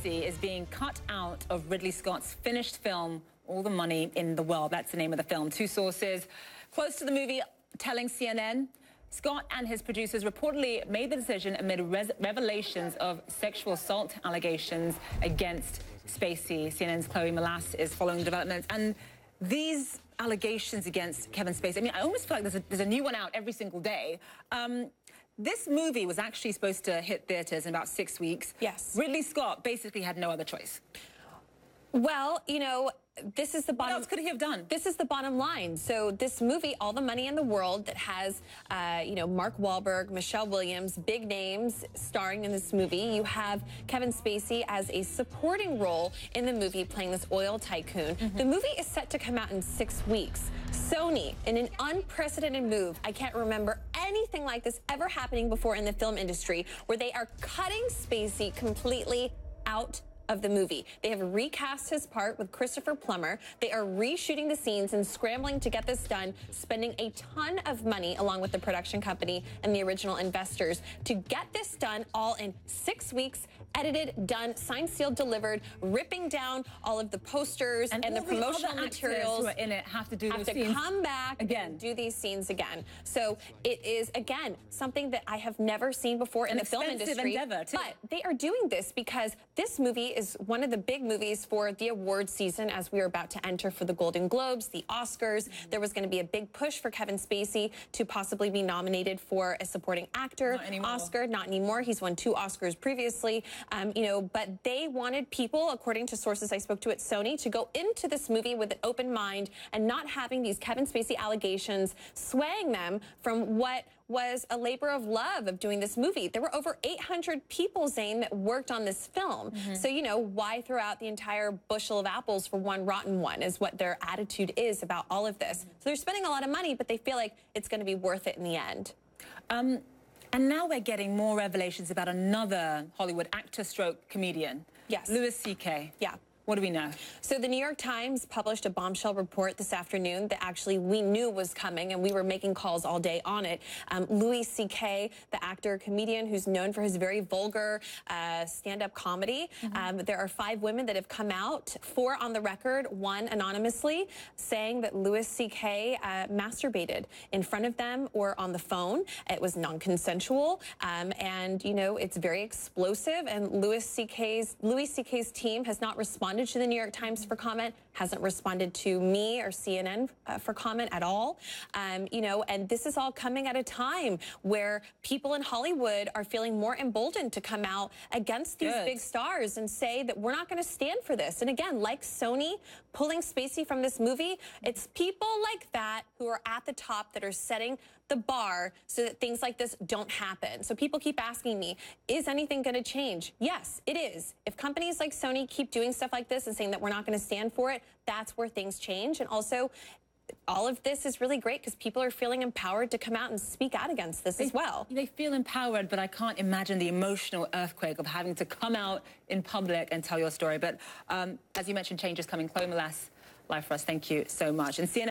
Spacey is being cut out of Ridley Scott's finished film, All the Money in the World. That's the name of the film. Two sources close to the movie telling CNN Scott and his producers reportedly made the decision amid revelations of sexual assault allegations against Spacey. CNN's Chloe Molass is following developments. And these allegations against Kevin Spacey, I mean, I almost feel like there's a new one out every single day. This movie was actually supposed to hit theaters in about 6 weeks. Yes. Ridley Scott basically had no other choice. Well, you know, this is the bottom. What else could he have done? This is the bottom line. So this movie, All the Money in the World, that has, you know, Mark Wahlberg, Michelle Williams, big names starring in this movie. You have Kevin Spacey as a supporting role in the movie playing this oil tycoon. The movie is set to come out in 6 weeks. Sony, in an unprecedented move, I can't remember anything like this ever happening before in the film industry, where they are cutting Spacey completely out of the movie. They have recast his part with Christopher Plummer. They are reshooting the scenes and scrambling to get this done, spending a ton of money along with the production company and the original investors to get this done all in 6 weeks, edited, done, signed, sealed, delivered, ripping down all of the posters and the promotional materials who are in it have to come back again, do these scenes again. So it is, again, something that I have never seen before in the film industry. Endeavor, too. But they are doing this because this movie is one of the big movies for the award season as we are about to enter for the Golden Globes, the Oscars. There was going to be a big push for Kevin Spacey to possibly be nominated for a supporting actor Oscar. Not anymore. He's won 2 Oscars previously. You know, but they wanted people, according to sources I spoke to at Sony, to go into this movie with an open mind and not having these Kevin Spacey allegations swaying them from what was a labor of love of doing this movie. There were over 800 people, Zane, that worked on this film. So, you know, why throw out the entire bushel of apples for one rotten one is what their attitude is about all of this. So they're spending a lot of money, but they feel like it's going to be worth it in the end. And now we're getting more revelations about another Hollywood actor stroke comedian. Yes. Louis C.K. Yeah. What do we know? So the New York Times published a bombshell report this afternoon that actually we knew was coming, and we were making calls all day on it. Louis C.K., the actor, comedian who's known for his very vulgar stand-up comedy. There are 5 women that have come out, 4 on the record, 1 anonymously, saying that Louis C.K. masturbated in front of them or on the phone. It was non-consensual, and, you know, it's very explosive, and Louis C.K.'s team has not responded to the New York Times for comment, hasn't responded to me or CNN for comment at all. You know, and this is all coming at a time where people in Hollywood are feeling more emboldened to come out against these big stars and say that we're not going to stand for this. And again, like Sony pulling Spacey from this movie, it's people like that who are at the top that are setting the bar so that things like this don't happen. So people keep asking me, is anything going to change? Yes, it is. If companies like Sony keep doing stuff like this and saying that we're not going to stand for it, that's where things change. And also, all of this is really great because people are feeling empowered to come out and speak out against this as well. They feel empowered, but I can't imagine the emotional earthquake of having to come out in public and tell your story. But as you mentioned, change is coming. Chloe Molass, live for us. Thank you so much. And CNN